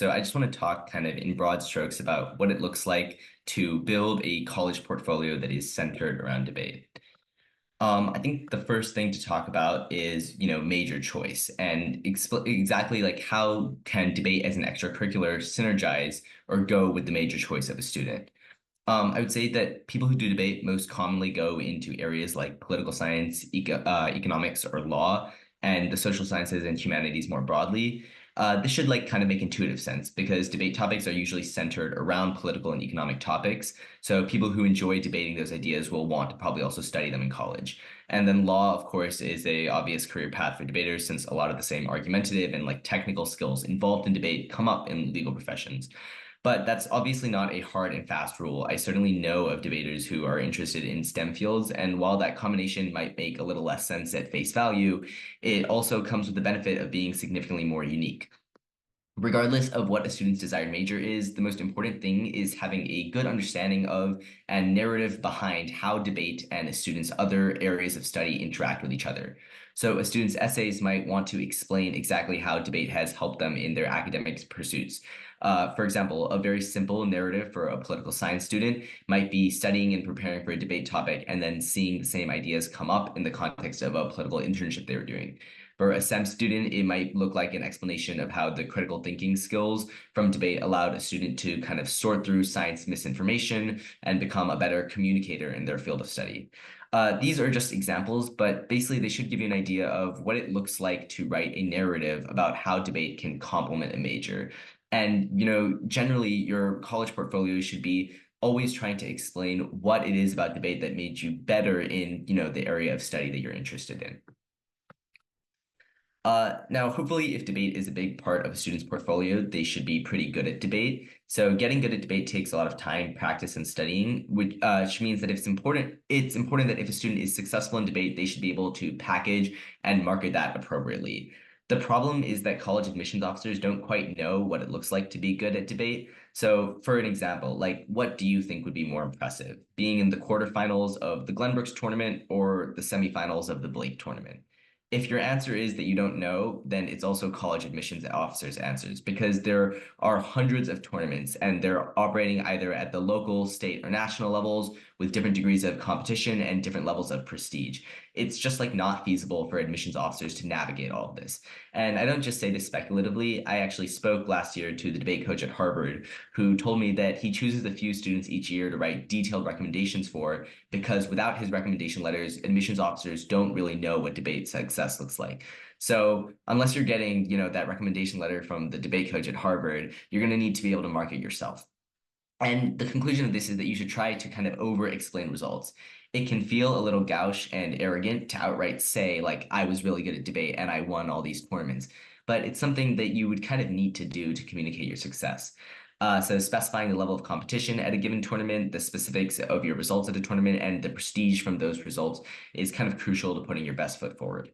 So I just want to talk kind of in broad strokes about what it looks like to build a college portfolio that is centered around debate. I think the first thing to talk about is, major choice and exactly like how can debate as an extracurricular synergize or go with the major choice of a student. I would say that people who do debate most commonly go into areas like political science, economics, or law, and the social sciences and humanities more broadly. This should like kind of make intuitive sense because debate topics are usually centered around political and economic topics. So people who enjoy debating those ideas will want to probably also study them in college. And then law, of course, is a obvious career path for debaters since a lot of the same argumentative and like technical skills involved in debate come up in legal professions. But that's obviously not a hard and fast rule. I certainly know of debaters who are interested in STEM fields, and while that combination might make a little less sense at face value, it also comes with the benefit of being significantly more unique. Regardless of what a student's desired major is, the most important thing is having a good understanding of and narrative behind how debate and a student's other areas of study interact with each other. So a student's essays might want to explain exactly how debate has helped them in their academic pursuits. For example, a very simple narrative for a political science student might be studying and preparing for a debate topic and then seeing the same ideas come up in the context of a political internship they were doing. For a STEM student, it might look like an explanation of how the critical thinking skills from debate allowed a student to kind of sort through science misinformation and become a better communicator in their field of study. These are just examples, but basically they should give you an idea of what it looks like to write a narrative about how debate can complement a major. And, generally your college portfolio should be always trying to explain what it is about debate that made you better in, the area of study that you're interested in. Now, hopefully, if debate is a big part of a student's portfolio, they should be pretty good at debate. So getting good at debate takes a lot of time, practice, and studying, which means that if it's important that if a student is successful in debate, they should be able to package and market that appropriately. The problem is that college admissions officers don't quite know what it looks like to be good at debate. So, for an example, like what do you think would be more impressive? Being in the quarterfinals of the Glenbrooks tournament or the semifinals of the Blake tournament? If your answer is that you don't know, then it's also college admissions officers' answers because there are hundreds of tournaments and they're operating either at the local, state, or national levels with different degrees of competition and different levels of prestige. It's just like not feasible for admissions officers to navigate all of this. And I don't just say this speculatively. I actually spoke last year to the debate coach at Harvard who told me that he chooses a few students each year to write detailed recommendations for because without his recommendation letters, admissions officers don't really know what debate success looks like. So unless you're getting, that recommendation letter from the debate coach at Harvard, you're going to need to be able to market yourself. And the conclusion of this is that you should try to kind of over-explain results. It can feel a little gauche and arrogant to outright say, like, I was really good at debate and I won all these tournaments. But it's something that you would kind of need to do to communicate your success. So specifying the level of competition at a given tournament, the specifics of your results at a tournament, and the prestige from those results is kind of crucial to putting your best foot forward.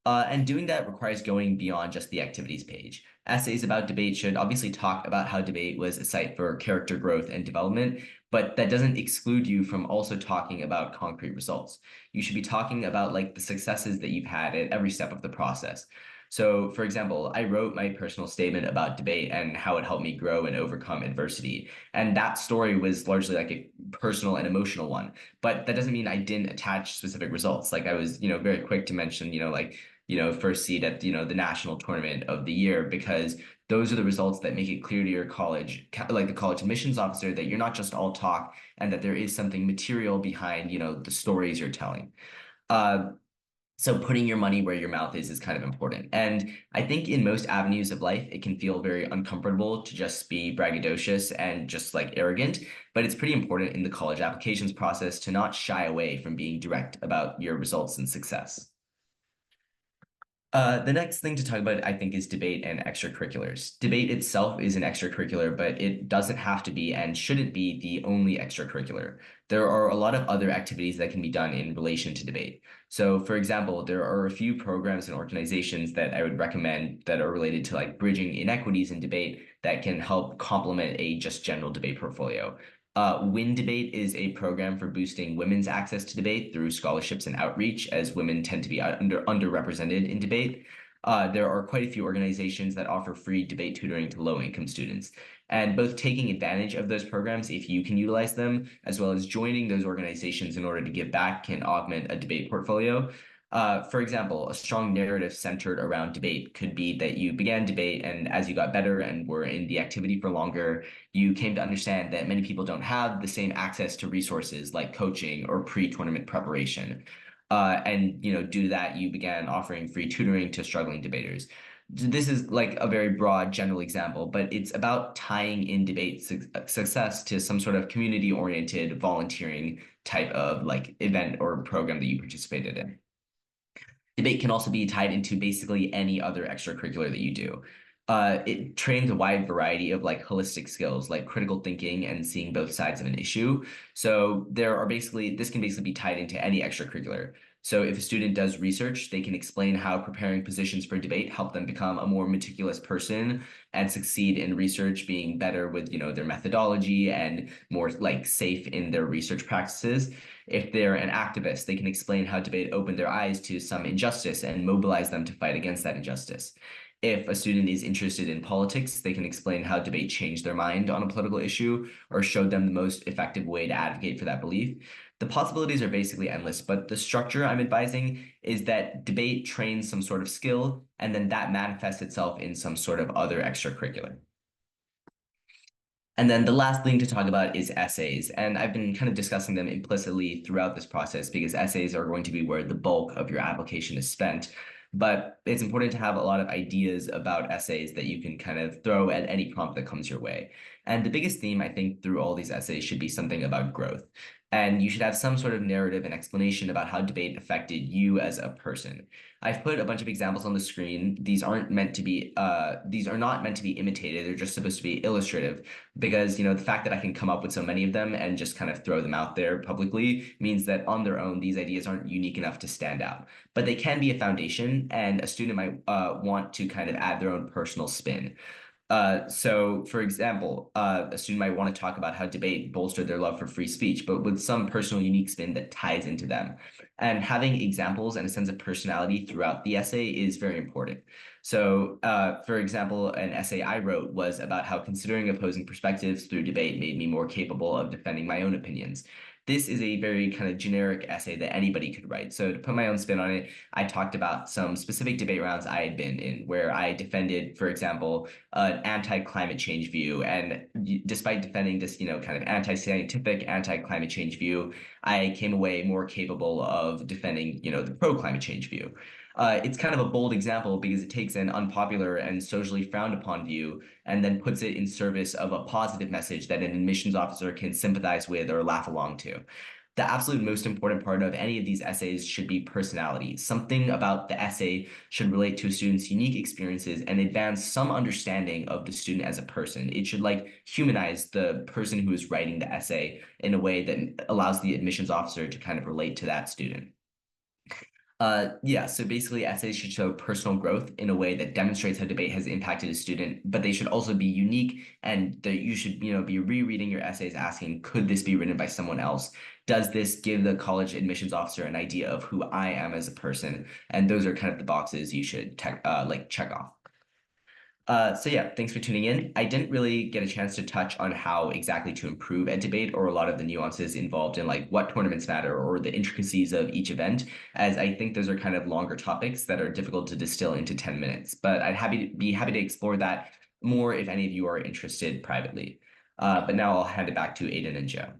And doing that requires going beyond just the activities page. Essays about debate should obviously talk about how debate was a site for character growth and development, but that doesn't exclude you from also talking about concrete results. You should be talking about like the successes that you've had at every step of the process. So, for example, I wrote my personal statement about debate and how it helped me grow and overcome adversity. And that story was largely like a personal and emotional one. But that doesn't mean I didn't attach specific results. Like I was, very quick to mention, like first seed at, the national tournament of the year, because those are the results that make it clear to your college, like the college admissions officer, that you're not just all talk and that there is something material behind, the stories you're telling. Uh, so putting your money where your mouth is kind of important. And I think in most avenues of life, it can feel very uncomfortable to just be braggadocious and just like arrogant, but it's pretty important in the college applications process to not shy away from being direct about your results and success. The next thing to talk about, I think, is debate and extracurriculars. Debate itself is an extracurricular, but it doesn't have to be and shouldn't be the only extracurricular. There are a lot of other activities that can be done in relation to debate. So, for example, there are a few programs and organizations that I would recommend that are related to like bridging inequities in debate that can help complement a just general debate portfolio. Win Debate is a program for boosting women's access to debate through scholarships and outreach, as women tend to be underrepresented in debate. there are quite a few organizations that offer free debate tutoring to low-income students. And both taking advantage of those programs, if you can utilize them, as well as joining those organizations in order to give back, can augment a debate portfolio. For example, a strong narrative centered around debate could be that you began debate, and as you got better and were in the activity for longer, you came to understand that many people don't have the same access to resources like coaching or pre-tournament preparation. And due to that, you began offering free tutoring to struggling debaters. This is like a very broad general example, but it's about tying in debate success to some sort of community-oriented volunteering type of like event or program that you participated in. Debate can also be tied into basically any other extracurricular that you do. It trains a wide variety of like holistic skills like critical thinking and seeing both sides of an issue. So this can basically be tied into any extracurricular. So if a student does research, they can explain how preparing positions for debate help them become a more meticulous person and succeed in research, being better with, their methodology and more like safe in their research practices. If they're an activist, they can explain how debate opened their eyes to some injustice and mobilize them to fight against that injustice. If a student is interested in politics, they can explain how debate changed their mind on a political issue or showed them the most effective way to advocate for that belief. The possibilities are basically endless, but the structure I'm advising is that debate trains some sort of skill, and then that manifests itself in some sort of other extracurricular. And then the last thing to talk about is essays. And I've been kind of discussing them implicitly throughout this process because essays are going to be where the bulk of your application is spent. But it's important to have a lot of ideas about essays that you can kind of throw at any prompt that comes your way. And the biggest theme, I think, through all these essays should be something about growth. And you should have some sort of narrative and explanation about how debate affected you as a person. I've put a bunch of examples on the screen. These are not meant to be imitated. They're just supposed to be illustrative because, the fact that I can come up with so many of them and just kind of throw them out there publicly means that on their own, these ideas aren't unique enough to stand out. But they can be a foundation, and a student might want to kind of add their own personal spin. So, for example, a student might want to talk about how debate bolstered their love for free speech, but with some personal unique spin that ties into them. And having examples and a sense of personality throughout the essay is very important. So, for example, an essay I wrote was about how considering opposing perspectives through debate made me more capable of defending my own opinions. This is a very kind of generic essay that anybody could write. So to put my own spin on it, I talked about some specific debate rounds I had been in where I defended, for example, an anti-climate change view. And despite defending this, kind of anti-scientific, anti-climate change view, I came away more capable of defending, the pro-climate change view. It's kind of a bold example because it takes an unpopular and socially frowned upon view and then puts it in service of a positive message that an admissions officer can sympathize with or laugh along to. The absolute most important part of any of these essays should be personality. Something about the essay should relate to a student's unique experiences and advance some understanding of the student as a person. It should like humanize the person who is writing the essay in a way that allows the admissions officer to kind of relate to that student. Yeah, so basically essays should show personal growth in a way that demonstrates how debate has impacted a student, but they should also be unique and that you should, be rereading your essays asking, could this be written by someone else? Does this give the college admissions officer an idea of who I am as a person? And those are kind of the boxes you should check off. So yeah, thanks for tuning in. I didn't really get a chance to touch on how exactly to improve at debate or a lot of the nuances involved in like what tournaments matter or the intricacies of each event, as I think those are kind of longer topics that are difficult to distill into 10 minutes. But be happy to explore that more if any of you are interested privately. But now I'll hand it back to Aiden and Joe.